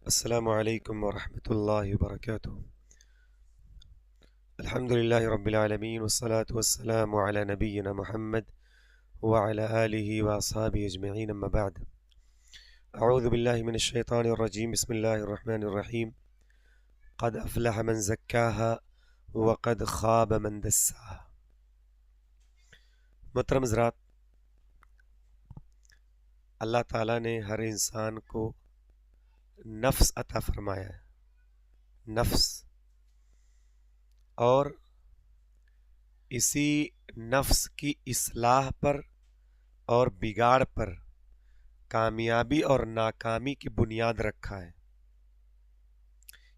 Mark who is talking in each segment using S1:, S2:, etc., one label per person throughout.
S1: السلام علیکم ورحمۃ اللہ وبرکاتہ۔ الحمد للہ رب العالمین والصلاة والسلام علی نبینا محمد وعلی آلہ واصحابہ اجمعین، اما بعد۔ اعوذ باللہ من الشیطان الرجیم، بسم اللہ الرحمن الرحیم۔ قد افلح من زکاہا وقد خاب من دساہا۔ محترم حضرات، اللہ تعالیٰ نے ہر انسان کو نفس عطا فرمایا ہے، نفس، اور اسی نفس کی اصلاح پر اور بگاڑ پر کامیابی اور ناکامی کی بنیاد رکھا ہے۔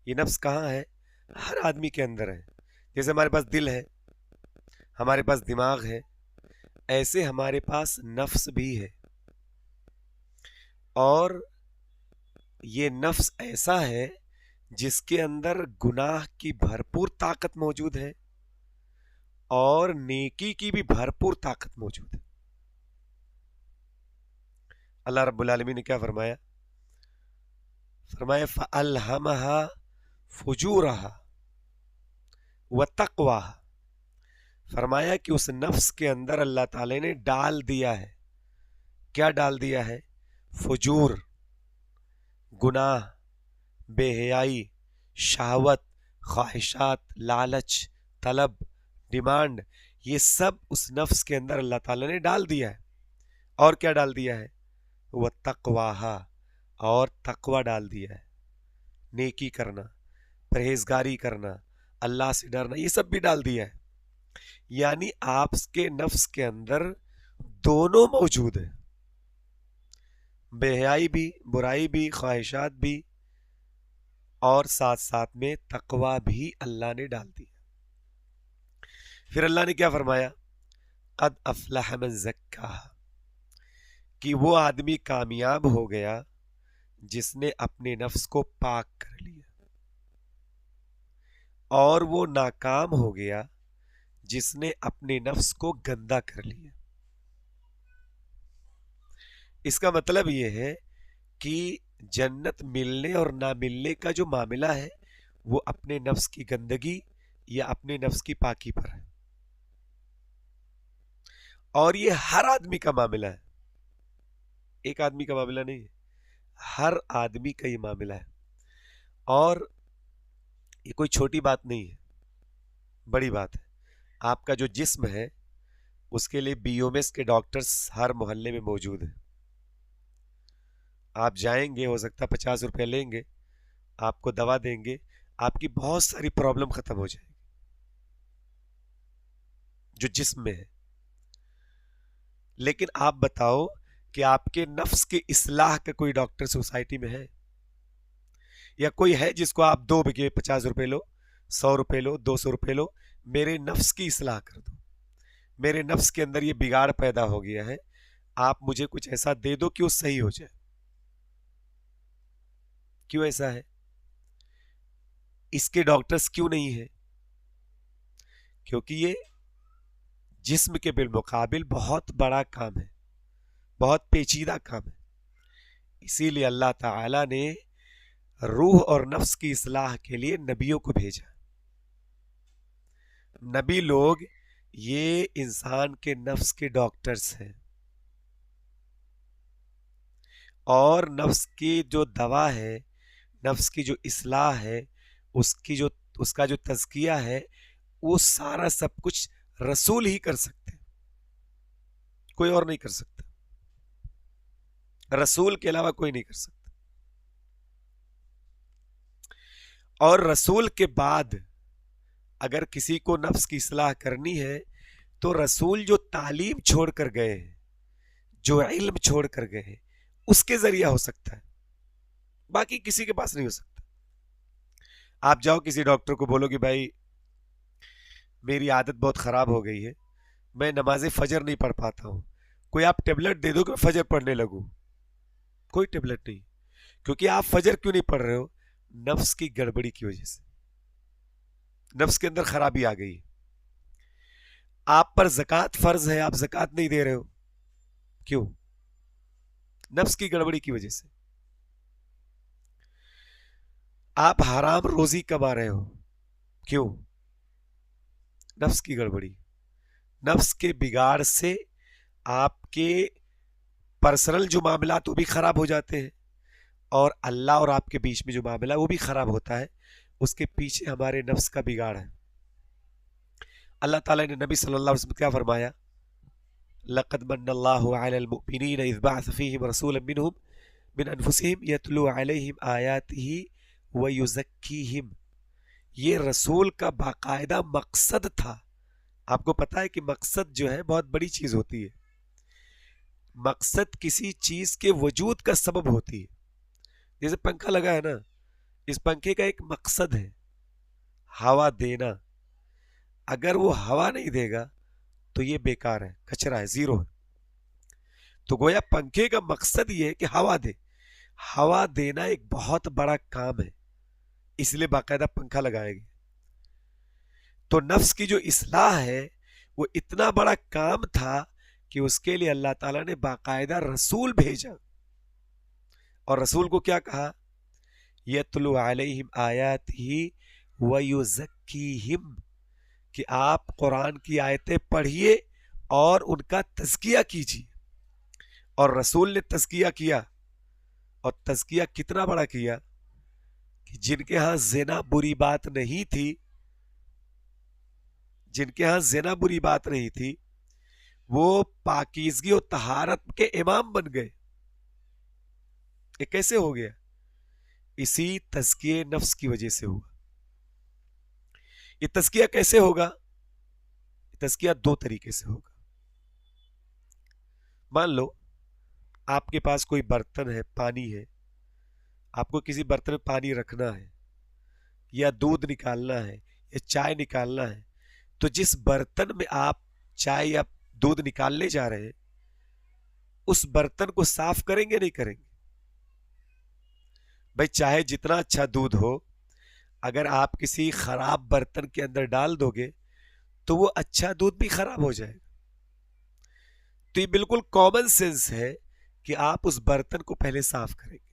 S1: یہ نفس کہاں ہے؟ ہر آدمی کے اندر ہے۔ جیسے ہمارے پاس دل ہے، ہمارے پاس دماغ ہے، ایسے ہمارے پاس نفس بھی ہے۔ اور یہ نفس ایسا ہے جس کے اندر گناہ کی بھرپور طاقت موجود ہے اور نیکی کی بھی بھرپور طاقت موجود ہے۔ اللہ رب العالمین نے کیا فرمایا؟ فرمایا فَأَلْهَمَهَا فُجُورَهَا وَتَقْوَاهَا۔ فرمایا کہ اس نفس کے اندر اللہ تعالی نے ڈال دیا ہے۔ کیا ڈال دیا ہے؟ فجور، گناہ، بے حیائی، شہوت، خواہشات، لالچ، طلب، ڈیمانڈ، یہ سب اس نفس کے اندر اللہ تعالی نے ڈال دیا ہے۔ اور کیا ڈال دیا ہے؟ وَتَقْوَاهَا، اور تقوی ڈال دیا ہے۔ نیکی کرنا، پرہیزگاری کرنا، اللہ سے ڈرنا، یہ سب بھی ڈال دیا ہے۔ یعنی آپ کے نفس کے اندر دونوں موجود ہیں، بے حیائی بھی، برائی بھی، خواہشات بھی، اور ساتھ ساتھ میں تقوی بھی اللہ نے ڈال دیا۔ پھر اللہ نے کیا فرمایا؟ قد افلح من زکاہا، کہ وہ آدمی کامیاب ہو گیا جس نے اپنے نفس کو پاک کر لیا، اور وہ ناکام ہو گیا جس نے اپنے نفس کو گندا کر لیا۔ اس کا مطلب یہ ہے کہ جنت ملنے اور نہ ملنے کا جو معاملہ ہے وہ اپنے نفس کی گندگی یا اپنے نفس کی پاکی پر ہے، اور یہ ہر آدمی کا معاملہ ہے، ایک آدمی کا معاملہ نہیں ہے، ہر آدمی کا یہ معاملہ ہے۔ اور یہ کوئی چھوٹی بات نہیں ہے، بڑی بات ہے۔ آپ کا جو جسم ہے اس کے لیے بی اوم ایس کے ڈاکٹرز ہر محلے میں موجود ہیں۔ آپ جائیں گے، ہو سکتا 50 روپے لیں گے، آپ کو دوا دیں گے، آپ کی بہت ساری پرابلم ختم ہو جائے گی جو جسم میں ہے۔ لیکن آپ بتاؤ کہ آپ کے نفس کی اصلاح کا کوئی ڈاکٹر سوسائٹی میں ہے؟ یا کوئی ہے جس کو آپ 2 بگے 50 روپے لو، 100 روپے لو، 200 روپے لو، میرے نفس کی اصلاح کر دو، میرے نفس کے اندر یہ بگاڑ پیدا ہو گیا ہے، آپ مجھے کچھ ایسا دے دو کہ وہ صحیح ہو جائے؟ کیوں ایسا ہے؟ اس کے ڈاکٹرز کیوں نہیں ہیں؟ کیونکہ یہ جسم کے بالمقابل بہت بڑا کام ہے، بہت پیچیدہ کام ہے۔ اسی لیے اللہ تعالی نے روح اور نفس کی اصلاح کے لیے نبیوں کو بھیجا۔ نبی لوگ یہ انسان کے نفس کے ڈاکٹرز ہیں، اور نفس کی جو دوا ہے، نفس کی جو اصلاح ہے، اس کا جو تزکیہ ہے، وہ سارا سب کچھ رسول ہی کر سکتے ہیں، کوئی اور نہیں کر سکتا، رسول کے علاوہ کوئی نہیں کر سکتا۔ اور رسول کے بعد اگر کسی کو نفس کی اصلاح کرنی ہے تو رسول جو تعلیم چھوڑ کر گئے ہیں، جو علم چھوڑ کر گئے ہیں، اس کے ذریعہ ہو سکتا ہے، باقی کسی کے پاس نہیں ہو سکتا۔ آپ جاؤ کسی ڈاکٹر کو بولو کہ بھائی میری عادت بہت خراب ہو گئی ہے، میں نماز فجر نہیں پڑھ پاتا ہوں، کوئی آپ ٹیبلٹ دے دو کہ فجر پڑھنے لگوں، کوئی ٹیبلٹ نہیں۔ کیونکہ آپ فجر کیوں نہیں پڑھ رہے ہو؟ نفس کی گڑبڑی کی وجہ سے، نفس کے اندر خرابی آ گئی ہے۔ آپ پر زکوٰۃ فرض ہے، آپ زکوٰۃ نہیں دے رہے ہو، کیوں؟ نفس کی گڑبڑی کی وجہ سے۔ آپ حرام روزی کما رہے ہو، کیوں؟ نفس کی گڑبڑی، نفس کے بگاڑ سے آپ کے پرسنل جو معاملات وہ بھی خراب ہو جاتے ہیں، اور اللہ اور آپ کے بیچ میں جو معاملہ وہ بھی خراب ہوتا ہے. اس کے پیچھے ہمارے نفس کا بگاڑ ہے. اللہ تعالیٰ نے نبی صلی اللہ علیہ وسلم کیا فرمایا؟ لقد من اللہ علی المؤمنین اذ بعث فیہم رسولا منہم من انفسہم یتلو علیہم آیاتہ ویزکیہم. یہ رسول کا باقاعدہ مقصد تھا. آپ کو پتا ہے کہ مقصد جو ہے بہت بڑی چیز ہوتی ہے. مقصد کسی چیز کے وجود کا سبب ہوتی ہے. جیسے پنکھا لگا ہے نا، اس پنکھے کا ایک مقصد ہے ہوا دینا. اگر وہ ہوا نہیں دے گا تو یہ بیکار ہے، کچرا ہے، زیرو ہے. تو گویا پنکھے کا مقصد یہ ہے کہ ہوا دے. ہوا دینا ایک بہت بڑا کام ہے، اس لیے باقاعدہ پنکھا لگایا گیا. تو نفس کی جو اصلاح ہے وہ اتنا بڑا کام تھا کہ اس کے لیے اللہ تعالیٰ نے باقاعدہ رسول بھیجا. اور رسول کو کیا کہا؟ یتلو علیہم آیاتہ ویزکیہم، کہ آپ قرآن کی آیتیں پڑھیے اور ان کا تزکیہ کیجیے. اور رسول نے تزکیہ کیا، اور تزکیہ کتنا بڑا کیا کہ جن کے ہاں زنا بری بات نہیں تھی، جن کے ہاں زنا بری بات نہیں تھی، وہ پاکیزگی و طہارت کے امام بن گئے. یہ کیسے ہو گیا؟ اسی تزکیہ نفس کی وجہ سے ہوا. یہ تزکیہ کیسے ہوگا؟ تزکیہ دو طریقے سے ہوگا. مان لو آپ کے پاس کوئی برتن ہے، پانی ہے، آپ کو کسی برتن میں پانی رکھنا ہے، یا دودھ نکالنا ہے، یا چائے نکالنا ہے. تو جس برتن میں آپ چائے یا دودھ نکالنے جا رہے ہیں، اس برتن کو صاف کریں گے نہیں کریں گے؟ بھائی چاہے جتنا اچھا دودھ ہو، اگر آپ کسی خراب برتن کے اندر ڈال دو گے تو وہ اچھا دودھ بھی خراب ہو جائے گا. تو یہ بالکل کامن سینس ہے کہ آپ اس برتن کو پہلے صاف کریں گے.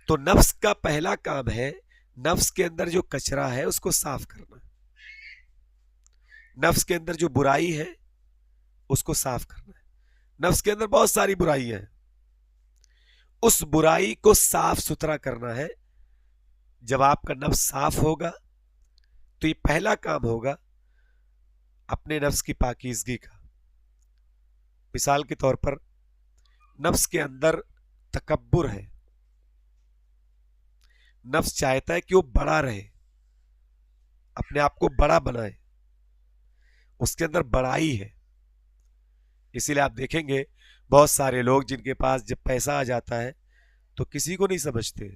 S1: تو نفس کا پہلا کام ہے نفس کے اندر جو کچرا ہے اس کو صاف کرنا. نفس کے اندر جو برائی ہے اس کو صاف کرنا ہے. نفس کے اندر بہت ساری برائیاں ہیں، اس برائی کو صاف ستھرا کرنا ہے. جب آپ کا نفس صاف ہوگا تو یہ پہلا کام ہوگا اپنے نفس کی پاکیزگی کا. مثال کے طور پر نفس کے اندر تکبر ہے، نفس چاہتا ہے کہ وہ بڑا رہے، اپنے آپ کو بڑا بنائے، اس کے اندر بڑائی ہے. اسی لیے آپ دیکھیں گے بہت سارے لوگ جن کے پاس جب پیسہ آ جاتا ہے تو کسی کو نہیں سمجھتے،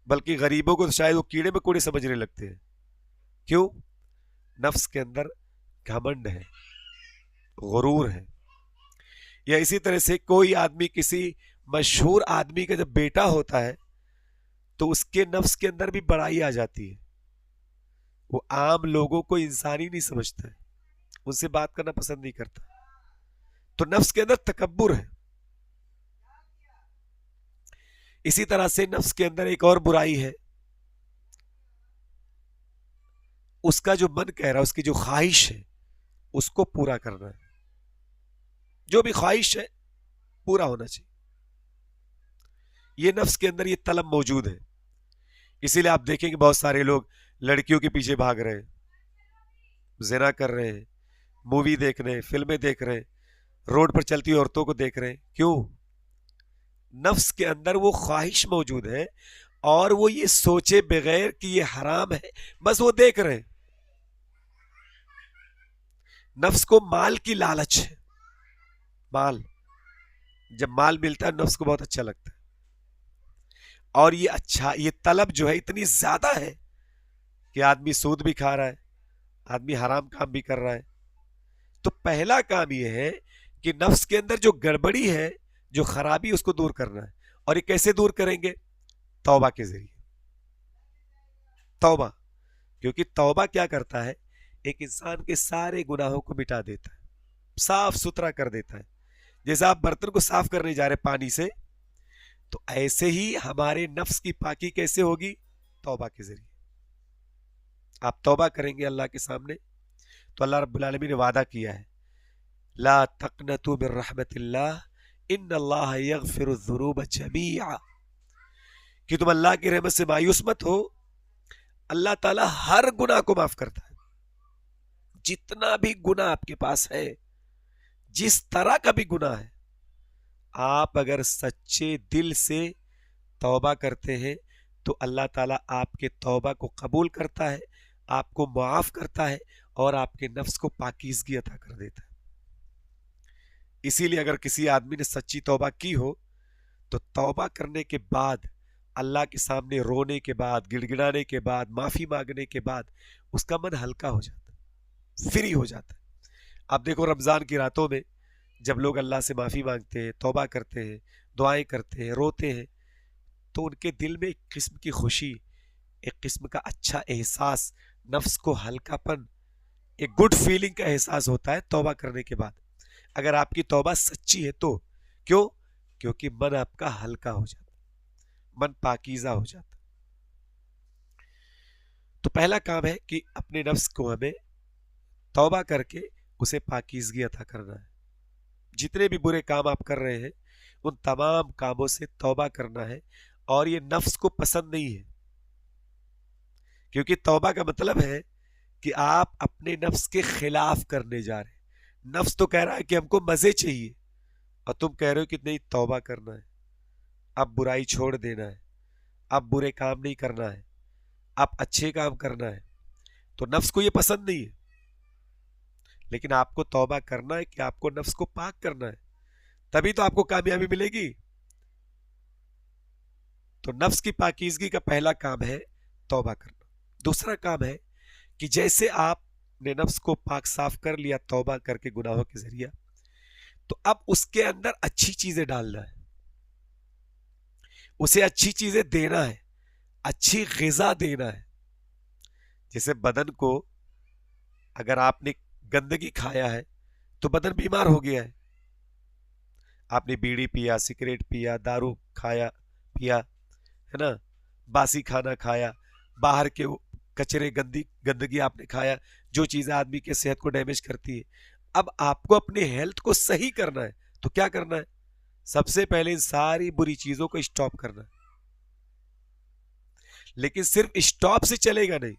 S1: بلکہ غریبوں کو تو شاید وہ کیڑے مکوڑے سمجھنے لگتے ہیں. کیوں؟ نفس کے اندر گھمنڈ ہے، غرور ہے. یا اسی طرح سے کوئی آدمی کسی مشہور آدمی کا جب بیٹا ہوتا ہے تو اس کے نفس کے اندر بھی بڑائی آ جاتی ہے. وہ عام لوگوں کو انسانی نہیں سمجھتا ہے، ان سے بات کرنا پسند نہیں کرتا. تو نفس کے اندر تکبر ہے. اسی طرح سے نفس کے اندر ایک اور برائی ہے، اس کا جو من کہہ رہا ہے، اس کی جو خواہش ہے اس کو پورا کرنا ہے. جو بھی خواہش ہے پورا ہونا چاہیے. یہ نفس کے اندر یہ طلب موجود ہے. اسی لیے آپ دیکھیں کہ بہت سارے لوگ لڑکیوں کے پیچھے بھاگ رہے ہیں، زنا کر رہے ہیں، مووی دیکھ رہے ہیں، فلمیں دیکھ رہے ہیں، روڈ پر چلتی عورتوں کو دیکھ رہے ہیں. کیوں؟ نفس کے اندر وہ خواہش موجود ہے اور وہ یہ سوچے بغیر کہ یہ حرام ہے بس وہ دیکھ رہے ہیں. نفس کو مال کی لالچ ہے. مال، جب مال ملتا ہے نفس کو بہت اچھا لگتا ہے. اور یہ طلب جو ہے اتنی زیادہ ہے کہ آدمی سود بھی کھا رہا ہے، آدمی حرام کام بھی کر رہا ہے. تو پہلا کام یہ ہے کہ نفس کے اندر جو گڑبڑی ہے، جو خرابی، اس کو دور کرنا ہے. اور یہ کیسے دور کریں گے؟ توبہ کے ذریعے. توبہ، کیونکہ توبہ کیا کرتا ہے؟ ایک انسان کے سارے گناہوں کو مٹا دیتا ہے، صاف ستھرا کر دیتا ہے. جیسے آپ برتن کو صاف کرنے جا رہے پانی سے، تو ایسے ہی ہمارے نفس کی پاکی کیسے ہوگی؟ توبہ کے ذریعے. آپ توبہ کریں گے اللہ کے سامنے تو اللہ رب العالمین نے وعدہ کیا ہے لا تقنطوا من رحمت اللہ ان اللہ یغفر الذنوب جمیعا، کہ تم اللہ کی رحمت سے مایوس مت ہو، اللہ تعالیٰ ہر گناہ کو معاف کرتا ہے. جتنا بھی گناہ آپ کے پاس ہے، جس طرح کا بھی گناہ ہے، آپ اگر سچے دل سے توبہ کرتے ہیں تو اللہ تعالیٰ آپ کے توبہ کو قبول کرتا ہے، آپ کو معاف کرتا ہے اور آپ کے نفس کو پاکیزگی عطا کر دیتا ہے. اسی لیے اگر کسی آدمی نے سچی توبہ کی ہو تو توبہ کرنے کے بعد، اللہ کے سامنے رونے کے بعد، گڑ گڑانے کے بعد، معافی مانگنے کے بعد اس کا من ہلکا ہو جاتا ہے، فری ہو جاتا ہے. اب دیکھو رمضان کی راتوں میں جب لوگ اللہ سے معافی مانگتے ہیں، توبہ کرتے ہیں، دعائیں کرتے ہیں، روتے ہیں، تو ان کے دل میں ایک قسم کی خوشی، ایک قسم کا اچھا احساس، نفس کو ہلکا پن، ایک گڈ فیلنگ کا احساس ہوتا ہے توبہ کرنے کے بعد. اگر آپ کی توبہ سچی ہے تو کیوں؟ کیونکہ من آپ کا ہلکا ہو جاتا، من پاکیزہ ہو جاتا. تو پہلا کام ہے کہ اپنے نفس کو ہمیں توبہ کر کے اسے پاکیزگی عطا کرنا ہے. جتنے بھی برے کام آپ کر رہے ہیں ان تمام کاموں سے توبہ کرنا ہے، اور یہ نفس کو پسند نہیں ہے، کیونکہ توبہ کا مطلب ہے کہ آپ اپنے نفس کے خلاف کرنے جا رہے ہیں. نفس تو کہہ رہا ہے کہ ہم کو مزے چاہیے، اور تم کہہ رہے ہو کہ نہیں توبہ کرنا ہے، اب برائی چھوڑ دینا ہے، اب برے کام نہیں کرنا ہے، اب اچھے کام کرنا ہے. تو نفس کو یہ پسند نہیں ہے، لیکن آپ کو توبہ کرنا ہے کہ آپ کو نفس کو پاک کرنا ہے، تبھی تو آپ کو کامیابی ملے گی. تو نفس کی پاکیزگی کا پہلا کام ہے توبہ کرنا. دوسرا کام ہے کہ جیسے آپ نے نفس کو پاک صاف کر لیا توبہ کر کے گناہوں کے ذریعہ، تو اب اس کے اندر اچھی چیزیں ڈالنا ہے، اسے اچھی چیزیں دینا ہے، اچھی غذا دینا ہے. جیسے بدن کو اگر آپ نے گندگی کھایا ہے تو بدن بیمار ہو گیا ہے. آپ نے بیڑی پیا، سگریٹ پیا، دارو کھایا پیا ہے نا، باسی کھانا کھایا، باہر کے کچرے گندگی آپ نے کھایا، جو چیزیں آدمی کے صحت کو ڈیمیج کرتی ہے. اب آپ کو اپنے ہیلتھ کو صحیح کرنا ہے تو کیا کرنا ہے؟ سب سے پہلے ان ساری بری چیزوں کو اسٹاپ کرنا ہے. لیکن صرف اسٹاپ سے چلے گا نہیں،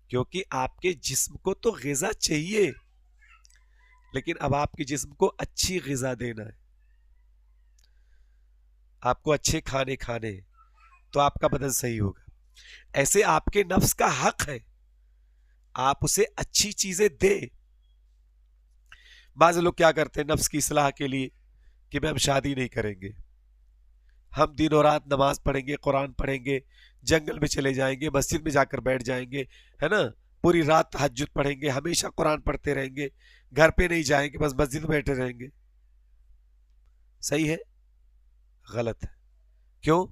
S1: کیونکہ آپ کے جسم کو تو غذا چاہیے، لیکن اب آپ کے جسم کو اچھی غذا دینا ہے. آپ کو اچھے کھانے کھانے ہیں تو آپ کا بدن صحیح ہوگا. ایسے آپ کے نفس کا حق ہے آپ اسے اچھی چیزیں دیں. بعض لوگ کیا کرتے ہیں نفس کی اصلاح کے لیے کہ ہم شادی نہیں کریں گے، ہم دن اور رات نماز پڑھیں گے، قرآن پڑھیں گے، جنگل میں چلے جائیں گے، مسجد میں جا کر بیٹھ جائیں گے، ہے نا، پوری رات تہجد پڑھیں گے، ہمیشہ قرآن پڑھتے رہیں گے، گھر پہ نہیں جائیں گے، بس مسجد میں بیٹھے رہیں گے. صحیح ہے؟ غلط ہے. کیوں؟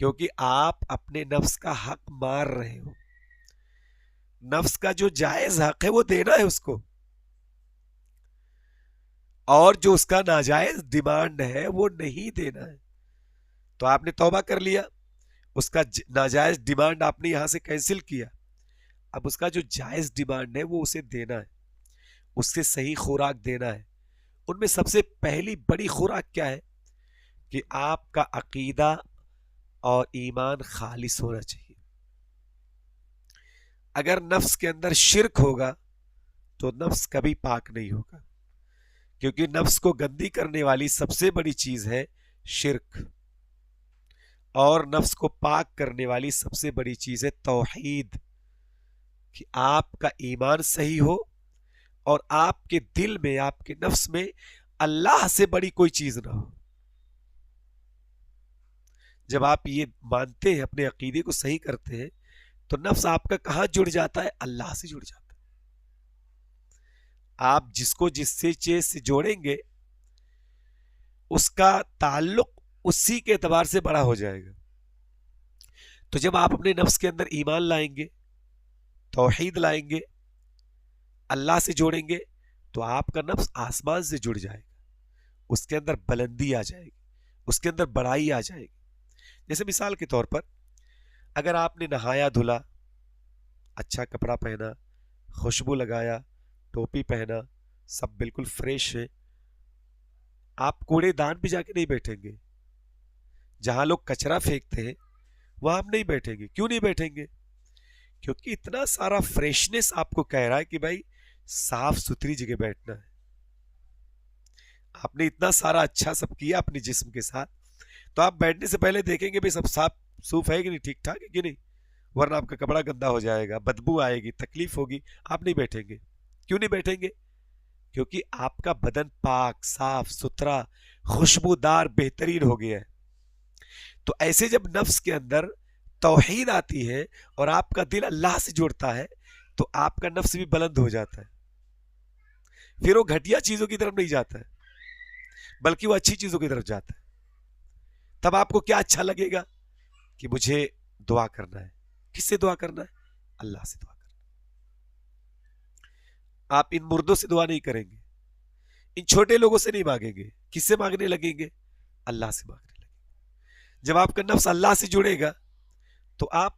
S1: کیونکہ آپ اپنے نفس کا حق مار رہے ہو. نفس کا جو جائز حق ہے وہ دینا ہے اس کو، اور جو اس کا ناجائز ڈیمانڈ ہے وہ نہیں دینا ہے. تو آپ نے توبہ کر لیا، اس کا ناجائز ڈیمانڈ آپ نے یہاں سے کینسل کیا، اب اس کا جو جائز ڈیمانڈ ہے وہ اسے دینا ہے، اس سے صحیح خوراک دینا ہے. ان میں سب سے پہلی بڑی خوراک کیا ہے؟ کہ آپ کا عقیدہ اور ایمان خالص ہونا چاہیے. اگر نفس کے اندر شرک ہوگا تو نفس کبھی پاک نہیں ہوگا، کیونکہ نفس کو گندی کرنے والی سب سے بڑی چیز ہے شرک، اور نفس کو پاک کرنے والی سب سے بڑی چیز ہے توحید، کہ آپ کا ایمان صحیح ہو اور آپ کے دل میں، آپ کے نفس میں اللہ سے بڑی کوئی چیز نہ ہو. جب آپ یہ مانتے ہیں، اپنے عقیدے کو صحیح کرتے ہیں، تو نفس آپ کا کہاں جڑ جاتا ہے؟ اللہ سے جڑ جاتا ہے. آپ جس کو جس سے چیز سے جوڑیں گے اس کا تعلق اسی کے اعتبار سے بڑا ہو جائے گا. تو جب آپ اپنے نفس کے اندر ایمان لائیں گے، توحید لائیں گے، اللہ سے جوڑیں گے، تو آپ کا نفس آسمان سے جڑ جائے گا، اس کے اندر بلندی آ جائے گی، اس کے اندر بڑائی آ جائے گی. جیسے مثال کے طور پر اگر آپ نے نہایا دھلا، اچھا کپڑا پہنا، خوشبو لگایا، ٹوپی پہنا، سب بالکل فریش ہے، آپ کوڑے دان پہ جا کے نہیں بیٹھیں گے. جہاں لوگ کچرا پھینکتے ہیں وہاں آپ نہیں بیٹھیں گے. کیوں نہیں بیٹھیں گے؟ کیونکہ اتنا سارا فریشنس آپ کو کہہ رہا ہے کہ بھائی صاف ستھری جگہ بیٹھنا ہے. آپ نے اتنا سارا اچھا سب کیا اپنے جسم کے ساتھ، تو آپ بیٹھنے سے پہلے دیکھیں گے بھائی سب صاف صوف ہے کہ نہیں، ٹھیک ٹھاک ہے کہ نہیں، ورنہ آپ کا کپڑا گندا ہو جائے گا، بدبو آئے گی، تکلیف ہوگی، آپ نہیں بیٹھیں گے. کیوں نہیں بیٹھیں گے؟ کیونکہ آپ کا بدن پاک صاف ستھرا خوشبودار بہترین ہو گیا ہے. تو ایسے جب نفس کے اندر توحید آتی ہے اور آپ کا دل اللہ سے جڑتا ہے تو آپ کا نفس بھی بلند ہو جاتا ہے. پھر وہ گھٹیا چیزوں کی طرف نہیں جاتا ہے بلکہ وہ اچھی چیزوں کی طرف جاتا ہے. تب آپ کو کیا اچھا لگے گا کہ مجھے دعا کرنا ہے. کس سے دعا کرنا ہے؟ اللہ سے دعا کرنا. آپ ان مردوں سے دعا نہیں کریں گے، ان چھوٹے لوگوں سے نہیں مانگیں گے. کس سے مانگنے لگیں گے؟ اللہ سے مانگنے لگیں گے. جب آپ کا نفس اللہ سے جڑے گا تو آپ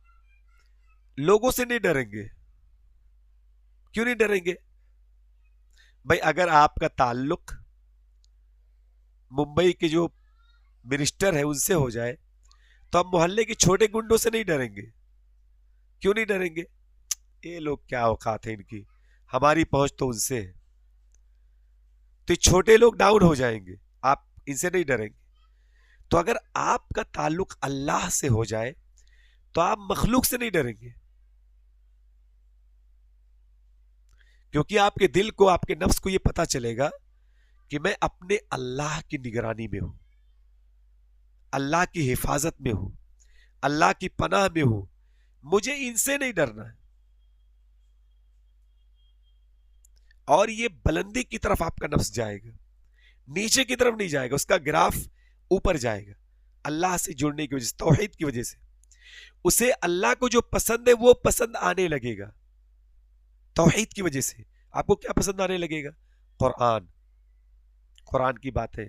S1: لوگوں سے نہیں ڈریں گے. کیوں نہیں ڈریں گے؟ بھائی اگر آپ کا تعلق ممبئی کے جو منسٹر ہے ان سے ہو جائے تو ہم محلے کے چھوٹے گنڈوں سے نہیں ڈریں گے. کیوں نہیں ڈریں گے؟ یہ لوگ کیا اوقات ہے ان کی، ہماری پہنچ تو ان سے ہے. تو یہ چھوٹے لوگ ڈاؤن ہو جائیں گے، آپ ان سے نہیں ڈریں گے. تو اگر آپ کا تعلق اللہ سے ہو جائے تو آپ مخلوق سے نہیں ڈریں گے، کیونکہ آپ کے دل کو، آپ کے نفس کو یہ پتا چلے گا کہ میں اپنے اللہ کی نگرانی میں ہوں، اللہ کی حفاظت میں ہوں، اللہ کی پناہ میں ہوں، مجھے ان سے نہیں ڈرنا ہے. اور یہ بلندی کی طرف آپ کا نفس جائے گا، نیچے کی طرف نہیں جائے گا. اس کا گراف اوپر جائے گا اللہ سے جڑنے کی وجہ سے، توحید کی وجہ سے. اسے اللہ کو جو پسند ہے وہ پسند آنے لگے گا. توحید کی وجہ سے آپ کو کیا پسند آنے لگے گا؟ قرآن، قرآن کی باتیں،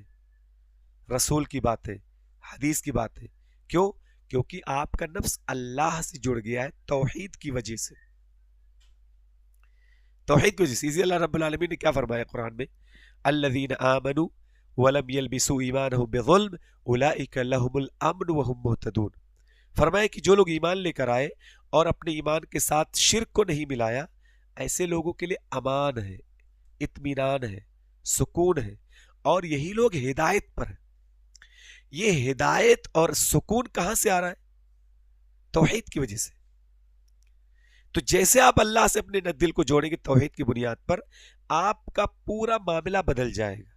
S1: رسول کی باتیں، حدیث کی باتیں. کیوں؟ کیونکہ آپ کا نفس اللہ سے جڑ گیا ہے توحید کی وجہ سے. توحید کی وجہ سے. اسی اللہ رب العالمین نے کیا فرمایا قرآن میں؟ الذین آمنوا ولم يلبسوا ایمانهم بظلم اولئک لهم الامن وهم مہتدون. فرمایا کہ جو لوگ ایمان لے کر آئے اور اپنے ایمان کے ساتھ شرک کو نہیں ملایا، ایسے لوگوں کے لیے امان ہے، اطمینان ہے، سکون ہے، اور یہی لوگ ہدایت پر ہیں. یہ ہدایت اور سکون کہاں سے آ رہا ہے؟ توحید کی وجہ سے. تو جیسے آپ اللہ سے اپنے دل کو جوڑیں گے توحید کی بنیاد پر، آپ کا پورا معاملہ بدل جائے گا.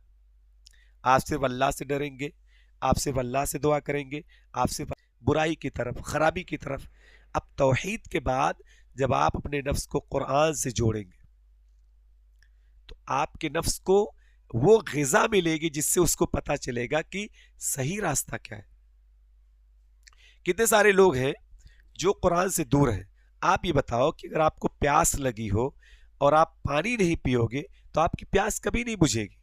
S1: آپ صرف اللہ سے ڈریں گے، آپ صرف اللہ سے دعا کریں گے، آپ صرف برائی کی طرف، خرابی کی طرف. اب توحید کے بعد جب آپ اپنے نفس کو قرآن سے جوڑیں گے تو آپ کے نفس کو وہ غذا ملے گی جس سے اس کو پتا چلے گا کہ صحیح راستہ کیا ہے. کتنے سارے لوگ ہیں جو قرآن سے دور ہیں. آپ یہ بتاؤ کہ اگر آپ کو پیاس لگی ہو اور آپ پانی نہیں پیو گے تو آپ کی پیاس کبھی نہیں بجھے گی.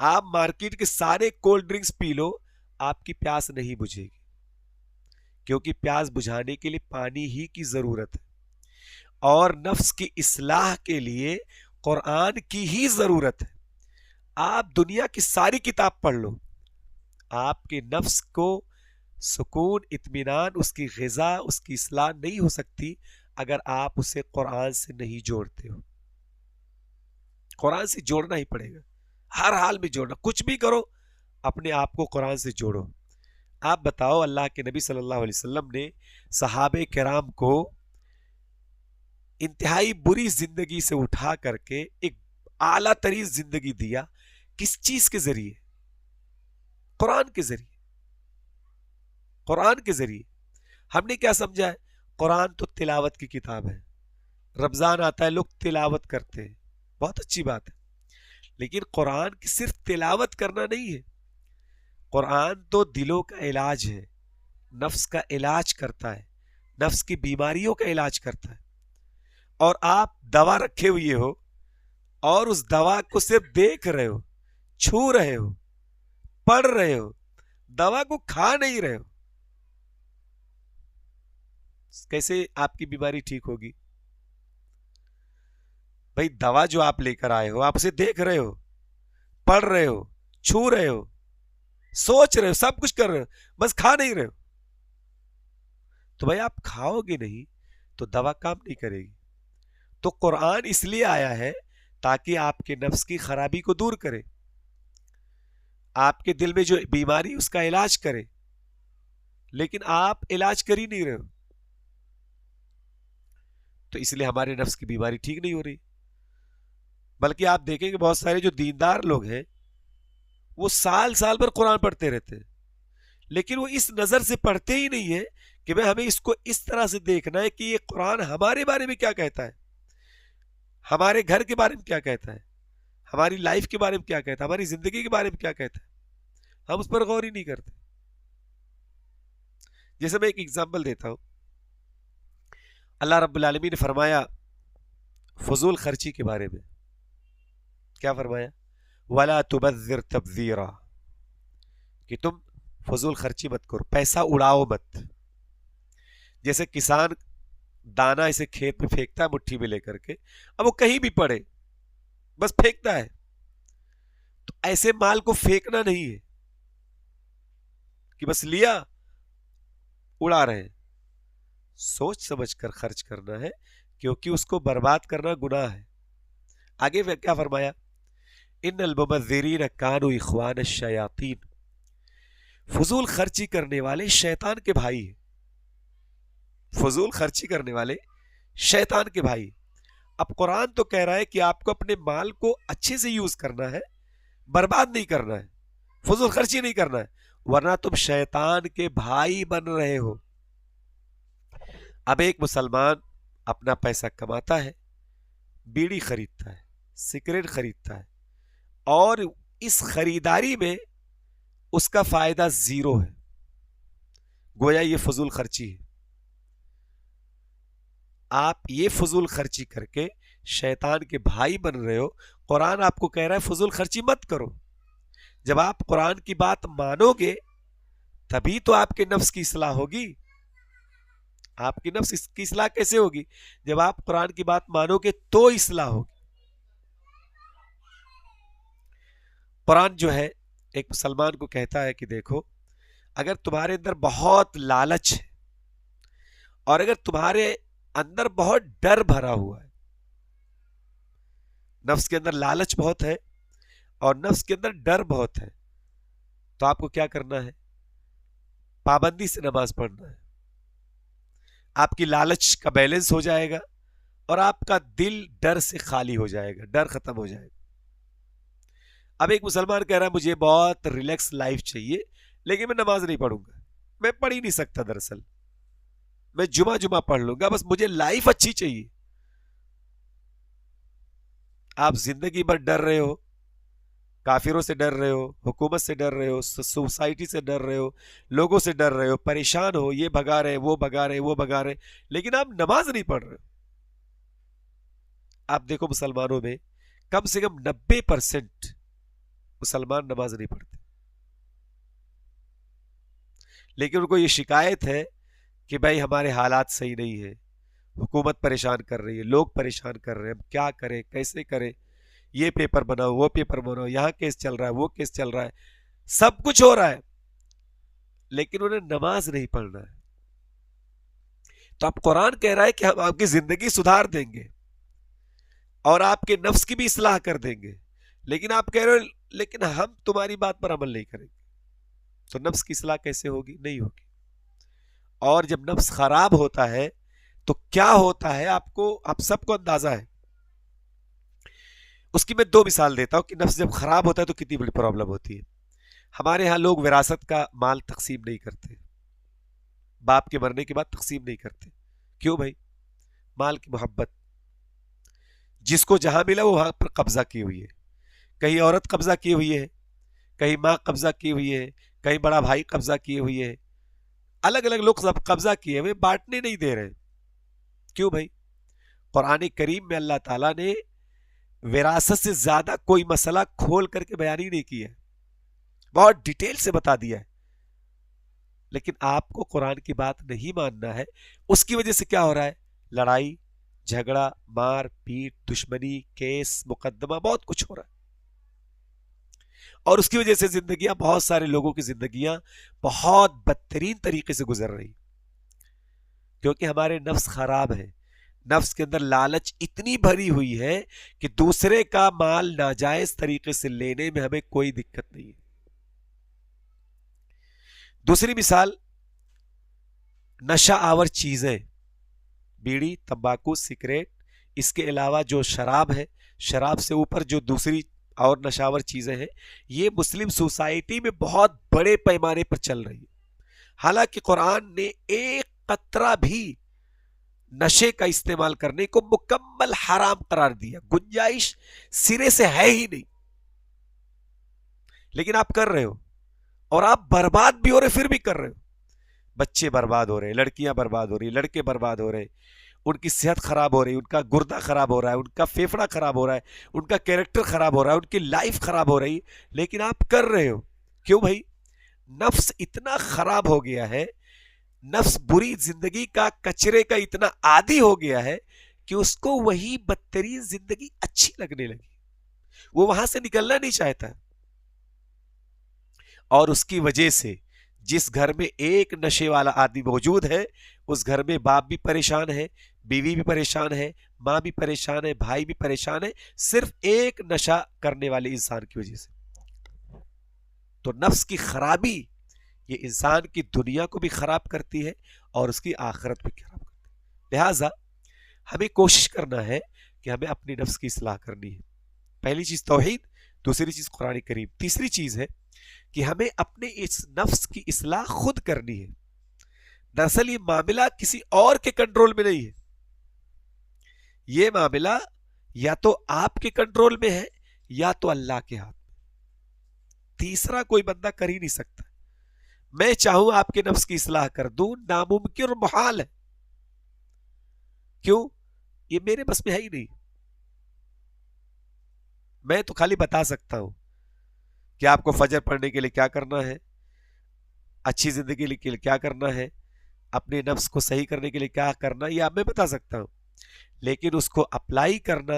S1: آپ مارکیٹ کے سارے کولڈ ڈرنکس پی لو، آپ کی پیاس نہیں بجھے گی، کیونکہ پیاس بجھانے کے لیے پانی ہی کی ضرورت ہے. اور نفس کی اصلاح کے لیے قرآن کی ہی ضرورت ہے. آپ دنیا کی ساری کتاب پڑھ لو، آپ کے نفس کو سکون، اطمینان، اس کی غذا، اس کی اصلاح نہیں ہو سکتی اگر آپ اسے قرآن سے نہیں جوڑتے ہو. قرآن سے جوڑنا ہی پڑے گا، ہر حال میں جوڑنا. کچھ بھی کرو اپنے آپ کو قرآن سے جوڑو. آپ بتاؤ، اللہ کے نبی صلی اللہ علیہ وسلم نے صحابہ کرام کو انتہائی بری زندگی سے اٹھا کر کے ایک اعلیٰ ترین زندگی دیا. کس چیز کے ذریعے؟ قرآن کے ذریعے. قرآن کے ذریعے. ہم نے کیا سمجھا ہے؟ قرآن تو تلاوت کی کتاب ہے. رمضان آتا ہے لوگ تلاوت کرتے ہیں، بہت اچھی بات ہے، لیکن قرآن کی صرف تلاوت کرنا نہیں ہے. قرآن تو دلوں کا علاج ہے، نفس کا علاج کرتا ہے، نفس کی بیماریوں کا علاج کرتا ہے. اور آپ دوا رکھے ہوئے ہو اور اس دوا کو صرف دیکھ رہے ہو، چھو رہے ہو، پڑھ رہے ہو، دوا کو کھا نہیں رہے ہو، کیسے آپ کی بیماری ٹھیک ہوگی؟ بھائی دوا جو آپ لے کر آئے ہو، آپ اسے دیکھ رہے ہو، پڑھ رہے ہو، چھو رہے ہو، سوچ رہے ہو، سب کچھ کر رہے ہو، بس کھا نہیں رہے ہو، تو بھائی آپ کھاؤ گے نہیں تو دوا کام نہیں کرے گی. تو قرآن اس لیے آیا ہے تاکہ آپ کے نفس کی خرابی کو دور کرے، آپ کے دل میں جو بیماری اس کا علاج کرے، لیکن آپ علاج کر ہی نہیں رہے ہو، تو اس لیے ہمارے نفس کی بیماری ٹھیک نہیں ہو رہی. بلکہ آپ دیکھیں کہ بہت سارے جو دیندار لوگ ہیں وہ سال سال پر قرآن پڑھتے رہتے ہیں، لیکن وہ اس نظر سے پڑھتے ہی نہیں ہے کہ بھئی ہمیں اس کو اس طرح سے دیکھنا ہے کہ یہ قرآن ہمارے بارے میں کیا کہتا ہے، ہمارے گھر کے بارے میں کیا کہتا ہے، ہماری لائف کے بارے میں کیا کہتا ہے، ہماری زندگی کے بارے میں کیا کہتا ہے. ہم اس پر غور ہی نہیں کرتے. جیسے میں ایک ایگزامپل دیتا ہوں. اللہ رب العالمین نے فرمایا فضول خرچی کے بارے میں، کیا فرمایا؟ وَلَا تُبَذِّرْ تَبْذِيرًا، کہ تم فضول خرچی مت کرو، پیسہ اڑاؤ مت. جیسے کسان دانا اسے کھیت میں پھینکتا ہے مٹھی میں لے کر کے، اب وہ کہیں بھی پڑے بس پھینکتا ہے، تو ایسے مال کو پھینکنا نہیں ہے کہ بس لیا اڑا رہے ہیں. سوچ سمجھ کر خرچ کرنا ہے، کیونکہ اس کو برباد کرنا گناہ ہے. آگے کیا فرمایا؟ ان المبذرین کانوا اخوان الشیاطین، فضول خرچی کرنے والے شیطان کے بھائی ہیں. فضول خرچی کرنے والے شیطان کے بھائی. اب قرآن تو کہہ رہا ہے کہ آپ کو اپنے مال کو اچھے سے یوز کرنا ہے، برباد نہیں کرنا ہے، فضول خرچی نہیں کرنا ہے، ورنہ تم شیطان کے بھائی بن رہے ہو. اب ایک مسلمان اپنا پیسہ کماتا ہے، بیڑی خریدتا ہے، سگریٹ خریدتا ہے، اور اس خریداری میں اس کا فائدہ زیرو ہے، گویا یہ فضول خرچی ہے. آپ یہ فضول خرچی کر کے شیطان کے بھائی بن رہے ہو. قرآن آپ کو کہہ رہا ہے فضول خرچی مت کرو. جب آپ قرآن کی بات مانو گے تبھی تو آپ کے نفس کی اصلاح ہوگی. آپ کی نفس کی اصلاح کیسے ہوگی؟ جب آپ قرآن کی بات مانو گے تو اصلاح ہوگی. قرآن جو ہے ایک مسلمان کو کہتا ہے کہ دیکھو، اگر تمہارے اندر بہت لالچ ہے اور اگر تمہارے اندر بہت ڈر بھرا ہوا ہے، نفس کے اندر لالچ بہت ہے اور نفس کے اندر ڈر بہت ہے، تو آپ کو کیا کرنا ہے؟ پابندی سے نماز پڑھنا ہے. آپ کی لالچ کا بیلنس ہو جائے گا اور آپ کا دل ڈر سے خالی ہو جائے گا، ڈر ختم ہو جائے گا. اب ایک مسلمان کہہ رہا ہے مجھے بہت ریلیکس لائف چاہیے لیکن میں نماز نہیں پڑھوں گا، میں پڑھ ہی نہیں سکتا، دراصل میں جمعہ پڑھ لوں گا، بس مجھے لائف اچھی چاہیے. آپ زندگی بھر ڈر رہے ہو، کافروں سے ڈر رہے ہو، حکومت سے ڈر رہے ہو، سوسائٹی سے ڈر رہے ہو، لوگوں سے ڈر رہے ہو، پریشان ہو، یہ بھگا رہے وہ بھگا رہے وہ بھگا رہے، لیکن آپ نماز نہیں پڑھ رہے. آپ دیکھو مسلمانوں میں کم سے کم 90% مسلمان نماز نہیں پڑھتے، لیکن ان کو یہ شکایت ہے کہ بھائی ہمارے حالات صحیح نہیں ہے، حکومت پریشان کر رہی ہے، لوگ پریشان کر رہے ہیں، ہم کیا کریں، کیسے کریں، یہ پیپر بناؤ وہ پیپر بناؤ، یہاں کیس چل رہا ہے وہ کیس چل رہا ہے، سب کچھ ہو رہا ہے لیکن انہیں نماز نہیں پڑھنا ہے. تو اب قرآن کہہ رہا ہے کہ ہم آپ کی زندگی سدھار دیں گے اور آپ کے نفس کی بھی اصلاح کر دیں گے، لیکن آپ کہہ رہے ہو لیکن ہم تمہاری بات پر عمل نہیں کریں گے. تو نفس کی اصلاح کیسے ہوگی؟ نہیں ہوگی. اور جب نفس خراب ہوتا ہے تو کیا ہوتا ہے آپ سب کو اندازہ ہے. اس کی میں 2 مثال دیتا ہوں کہ نفس جب خراب ہوتا ہے تو کتنی بڑی پرابلم ہوتی ہے. ہمارے ہاں لوگ وراثت کا مال تقسیم نہیں کرتے، باپ کے مرنے کے بعد تقسیم نہیں کرتے. کیوں بھائی؟ مال کی محبت. جس کو جہاں ملا وہ وہاں پر قبضہ کی ہوئی ہے. کہیں عورت قبضہ کی ہوئی ہے، کہیں ماں قبضہ کی ہوئی ہے، کہیں بڑا بھائی قبضہ کی ہوئی ہے، الگ الگ لوگ قبضہ کیے ہوئے، بانٹنے نہیں دے رہے. کیوں بھائی؟ قرآن کریم میں اللہ تعالیٰ نے وراثت سے زیادہ کوئی مسئلہ کھول کر کے بیان ہی نہیں کیا ہے، بہت ڈیٹیل سے بتا دیا ہے لیکن آپ کو قرآن کی بات نہیں ماننا ہے، اس کی وجہ سے کیا ہو رہا ہے؟ لڑائی جھگڑا، مار پیٹ، دشمنی، کیس مقدمہ، بہت کچھ ہو رہا ہے، اور اس کی وجہ سے زندگیاں، بہت سارے لوگوں کی زندگیاں بہت بدترین طریقے سے گزر رہی، کیونکہ ہمارے نفس خراب ہے، نفس کے اندر لالچ اتنی بھری ہوئی ہے کہ دوسرے کا مال ناجائز طریقے سے لینے میں ہمیں کوئی دقت نہیں ہے۔ دوسری مثال، نشہ آور چیزیں، بیڑی، تمباکو، سگریٹ، اس کے علاوہ جو شراب ہے، شراب سے اوپر جو دوسری اور نشاور چیزیں ہیں، یہ مسلم سوسائٹی میں بہت بڑے پیمانے پر چل رہی ہے، حالانکہ قرآن نے ایک قطرہ بھی نشے کا استعمال کرنے کو مکمل حرام قرار دیا، گنجائش سرے سے ہے ہی نہیں، لیکن آپ کر رہے ہو، اور آپ برباد بھی ہو رہے، پھر بھی کر رہے ہو۔ بچے برباد ہو رہے ہیں، لڑکیاں برباد ہو رہی ہیں، لڑکے برباد ہو رہے ہیں، ان کی صحت خراب ہو رہی ہے، ان کا گردہ خراب ہو رہا ہے، ان کا پھیپھڑا خراب ہو رہا ہے، ان کا کیریکٹر خراب ہو رہا ہے، ان کی لائف خراب ہو رہی ہے، لیکن آپ کر رہے ہو۔ کیوں بھائی؟ نفس اتنا خراب ہو گیا ہے، نفس بری زندگی کا، کچرے کا اتنا عادی ہو گیا ہے کہ اس کو وہی بدترین زندگی اچھی لگنے لگی، وہ وہاں سے نکلنا نہیں چاہتا، اور اس کی وجہ سے جس گھر میں ایک نشے والا آدمی موجود ہے، اس گھر میں باپ بھی پریشان ہے، بیوی بھی پریشان ہے، ماں بھی پریشان ہے، بھائی بھی پریشان ہے، صرف ایک نشہ کرنے والے انسان کی وجہ سے۔ تو نفس کی خرابی یہ انسان کی دنیا کو بھی خراب کرتی ہے اور اس کی آخرت بھی خراب کرتی ہے۔ لہٰذا ہمیں کوشش کرنا ہے کہ ہمیں اپنی نفس کی اصلاح کرنی ہے۔ پہلی چیز توحید، دوسری چیز قرآن کریم، تیسری چیز ہے کہ ہمیں اپنے اس نفس کی اصلاح خود کرنی ہے۔ دراصل یہ معاملہ کسی اور کے کنٹرول میں نہیں ہے، یہ معاملہ یا تو آپ کے کنٹرول میں ہے یا تو اللہ کے ہاتھ میں، تیسرا کوئی بندہ کر ہی نہیں سکتا۔ میں چاہوں آپ کے نفس کی اصلاح کر دوں، ناممکن اور محال ہے۔ کیوں؟ یہ میرے بس میں ہے ہی نہیں۔ میں تو خالی بتا سکتا ہوں کہ آپ کو فجر پڑھنے کے لیے کیا کرنا ہے، اچھی زندگی کے لیے کیا کرنا ہے، اپنے نفس کو صحیح کرنے کے لیے کیا کرنا ہے، یہ آپ میں بتا سکتا ہوں، لیکن اس کو اپلائی کرنا،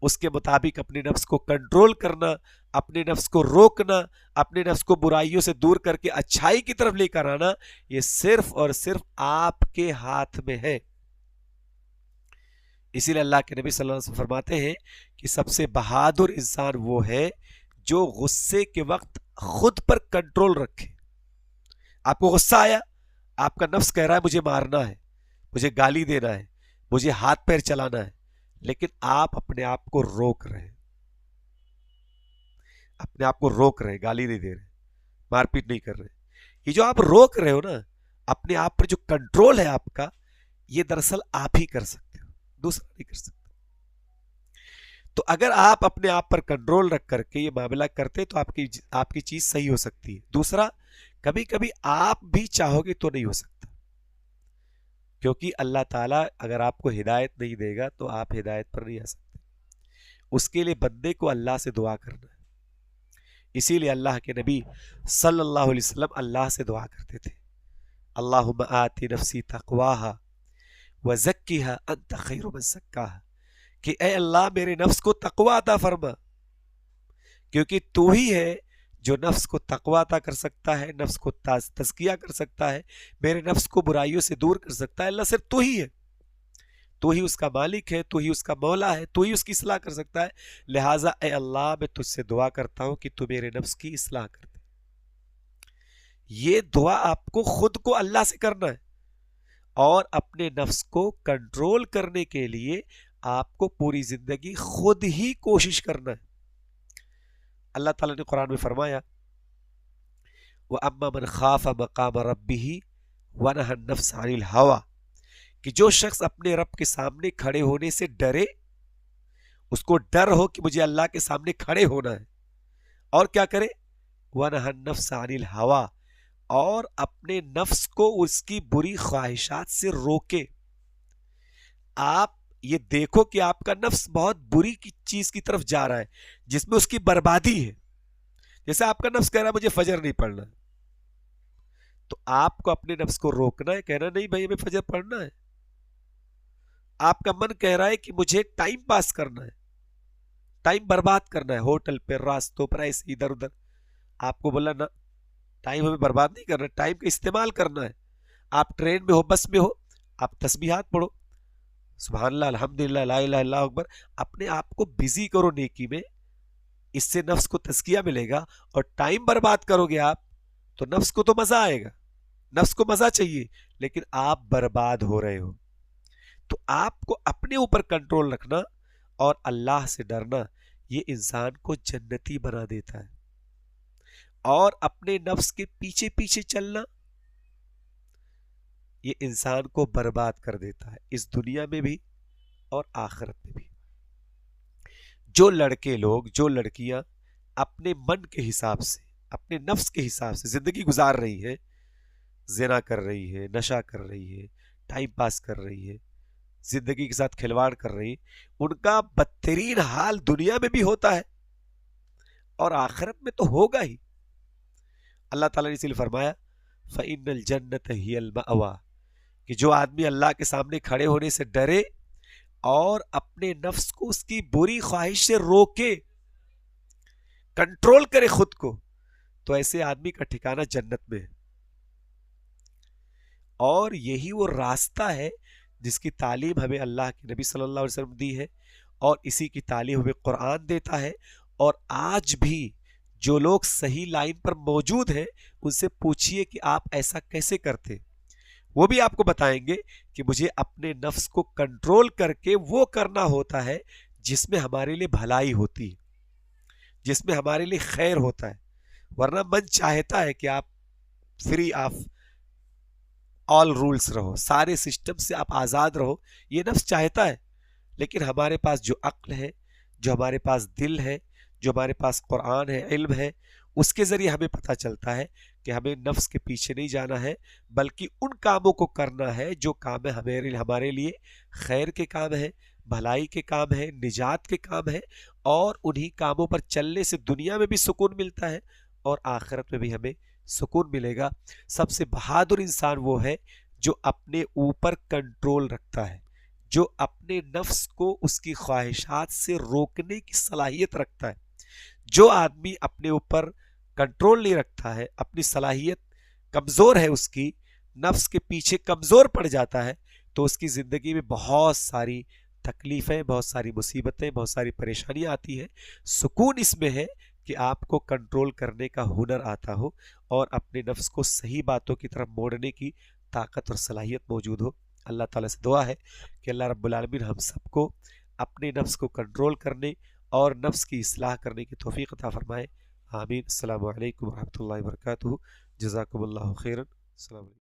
S1: اس کے مطابق اپنے نفس کو کنٹرول کرنا، اپنے نفس کو روکنا، اپنے نفس کو برائیوں سے دور کر کے اچھائی کی طرف لے کر آنا، یہ صرف اور صرف آپ کے ہاتھ میں ہے۔ اسی لیے اللہ کے نبی صلی اللہ علیہ وسلم فرماتے ہیں کہ سب سے بہادر انسان وہ ہے جو غصے کے وقت خود پر کنٹرول رکھے۔ آپ کو غصہ آیا، آپ کا نفس کہہ رہا ہے مجھے مارنا ہے، مجھے گالی دینا ہے، مجھے ہاتھ پیر چلانا ہے، لیکن آپ اپنے آپ کو روک رہے ہیں، اپنے آپ کو روک رہے ہیں، گالی نہیں دے رہے، مار پیٹ نہیں کر رہے۔ یہ جو آپ روک رہے ہو نا، اپنے آپ پر جو کنٹرول ہے آپ کا، یہ دراصل آپ ہی کر سکتے ہو، دوسرا نہیں کر سکتا۔ تو اگر آپ اپنے آپ پر کنٹرول رکھ کر کے یہ معاملہ کرتے تو آپ کی چیز صحیح ہو سکتی ہے۔ دوسرا، کبھی کبھی آپ بھی چاہو گے تو نہیں ہو سکتا، کیونکہ اللہ تعالیٰ اگر آپ کو ہدایت نہیں دے گا تو آپ ہدایت پر نہیں آ سکتے، اس کے لیے بندے کو اللہ سے دعا کرنا ہے۔ اسی لیے اللہ کے نبی صلی اللہ علیہ وسلم اللہ سے دعا کرتے تھے، اللہم آتی نفسی تقواہا وزکیہا انت خیر من زکاہا، کہ اے اللہ میرے نفس کو تقوی عطا فرما، کیونکہ تو ہی ہے جو نفس کو تقوی عطا کر سکتا ہے، نفس کو تزکیہ کر سکتا ہے، میرے نفس کو برائیوں سے دور کر سکتا ہے۔ اللہ صرف تو ہی ہے، تو ہی اس کا مالک ہے، تو ہی اس کا مولا ہے، تو ہی اس کی اصلاح کر سکتا ہے۔ لہٰذا اے اللہ میں تجھ سے دعا کرتا ہوں کہ تو میرے نفس کی اصلاح کر دے۔ یہ دعا آپ کو خود کو اللہ سے کرنا ہے، اور اپنے نفس کو کنٹرول کرنے کے لیے آپ کو پوری زندگی خود ہی کوشش کرنا ہے۔ اللہ تعالیٰ نے قرآن میں فرمایا وَأَمَّا مَنْ خَافَ مَقَامَ رَبِّهِ وَنَهَى النَّفْسَ عَنِ الْهَوَىٰ، کہ جو شخص اپنے رب کے سامنے کھڑے ہونے سے ڈرے، اس کو ڈر ہو کہ مجھے اللہ کے سامنے کھڑے ہونا ہے، اور کیا کرے، وَنَهَى النَّفْسَ عَنِ الْهَوَىٰ، اور اپنے نفس کو اس کی بری خواہشات سے روکے۔ آپ یہ دیکھو کہ آپ کا نفس بہت بری چیز کی طرف جا رہا ہے جس میں اس کی بربادی ہے۔ جیسے آپ کا نفس کہہ رہا ہے مجھے فجر نہیں پڑھنا، تو آپ کو اپنے نفس کو روکنا ہے، کہنا نہیں بھائی ہمیں فجر پڑھنا ہے. آپ کا من کہہ رہا ہے کہ مجھے ٹائم پاس کرنا ہے، ٹائم برباد کرنا ہے، ہوٹل پہ، راستوں پر، ایسے ادھر ادھر. آپ کو بولا نا، ٹائم ہمیں برباد نہیں کرنا، ٹائم کا استعمال کرنا ہے. آپ ٹرین میں ہو، بس میں ہو، آپ تسبیحات پڑھو، سبحان اللہ، الحمدللہ، لا الہ الا اللہ اکبر. اپنے آپ کو بزی کرو نیکی میں، اس سے نفس کو تزکیہ ملے گا. اور ٹائم برباد کرو گے آپ تو نفس کو تو مزہ آئے گا، نفس کو مزہ چاہیے، لیکن آپ برباد ہو رہے ہو. تو آپ کو اپنے اوپر کنٹرول رکھنا اور اللہ سے ڈرنا، یہ انسان کو جنتی بنا دیتا ہے. اور اپنے نفس کے پیچھے پیچھے چلنا، یہ انسان کو برباد کر دیتا ہے، اس دنیا میں بھی اور آخرت میں بھی. جو لڑکے لوگ، جو لڑکیاں اپنے من کے حساب سے، اپنے نفس کے حساب سے زندگی گزار رہی ہے، زنا کر رہی ہے، نشہ کر رہی ہے، ٹائم پاس کر رہی ہے، زندگی کے ساتھ کھلواڑ کر رہی، ان کا بدترین حال دنیا میں بھی ہوتا ہے اور آخرت میں تو ہوگا ہی. اللہ تعالیٰ نے اس لیے فرمایا فَإِنَّ الْجَنَّةَ هِيَ الْمَأْوَىٰ، کہ جو آدمی اللہ کے سامنے کھڑے ہونے سے ڈرے اور اپنے نفس کو اس کی بری خواہش سے روکے، کنٹرول کرے خود کو، تو ایسے آدمی کا ٹھکانہ جنت میں ہے. اور یہی وہ راستہ ہے جس کی تعلیم ہمیں اللہ کے نبی صلی اللہ علیہ وسلم دی ہے، اور اسی کی تعلیم ہمیں قرآن دیتا ہے. اور آج بھی جو لوگ صحیح لائن پر موجود ہیں ان سے پوچھئے کہ آپ ایسا کیسے کرتے، وہ بھی آپ کو بتائیں گے کہ مجھے اپنے نفس کو کنٹرول کر کے وہ کرنا ہوتا ہے جس میں ہمارے لیے بھلائی ہوتی ہے، جس میں ہمارے لیے خیر ہوتا ہے. ورنہ من چاہتا ہے کہ آپ فری آف آل رولز رہو، سارے سسٹم سے آپ آزاد رہو، یہ نفس چاہتا ہے. لیکن ہمارے پاس جو عقل ہے، جو ہمارے پاس دل ہے، جو ہمارے پاس قرآن ہے، علم ہے، اس کے ذریعے ہمیں پتہ چلتا ہے کہ ہمیں نفس کے پیچھے نہیں جانا ہے، بلکہ ان کاموں کو کرنا ہے جو کام ہمارے لیے خیر کے کام ہیں، بھلائی کے کام ہیں، نجات کے کام ہیں. اور انہی کاموں پر چلنے سے دنیا میں بھی سکون ملتا ہے اور آخرت میں بھی ہمیں سکون ملے گا. سب سے بہادر انسان وہ ہے جو اپنے اوپر کنٹرول رکھتا ہے، جو اپنے نفس کو اس کی خواہشات سے روکنے کی صلاحیت رکھتا ہے. جو آدمی اپنے اوپر کنٹرول نہیں رکھتا ہے، اپنی صلاحیت کمزور ہے، اس کی نفس کے پیچھے کمزور پڑ جاتا ہے، تو اس کی زندگی میں بہت ساری تکلیفیں، بہت ساری مصیبتیں، بہت ساری پریشانیاں آتی ہیں. سکون اس میں ہے کہ آپ کو کنٹرول کرنے کا ہنر آتا ہو اور اپنے نفس کو صحیح باتوں کی طرف موڑنے کی طاقت اور صلاحیت موجود ہو. اللہ تعالیٰ سے دعا ہے کہ اللہ رب العالمین ہم سب کو اپنے نفس کو کنٹرول کرنے اور نفس کی اصلاح کرنے کی توفیق عطا فرمائے. آمین. السلام علیکم ورحمۃ اللہ وبرکاتہ. جزاکم اللہ خیرا. السلام علیکم.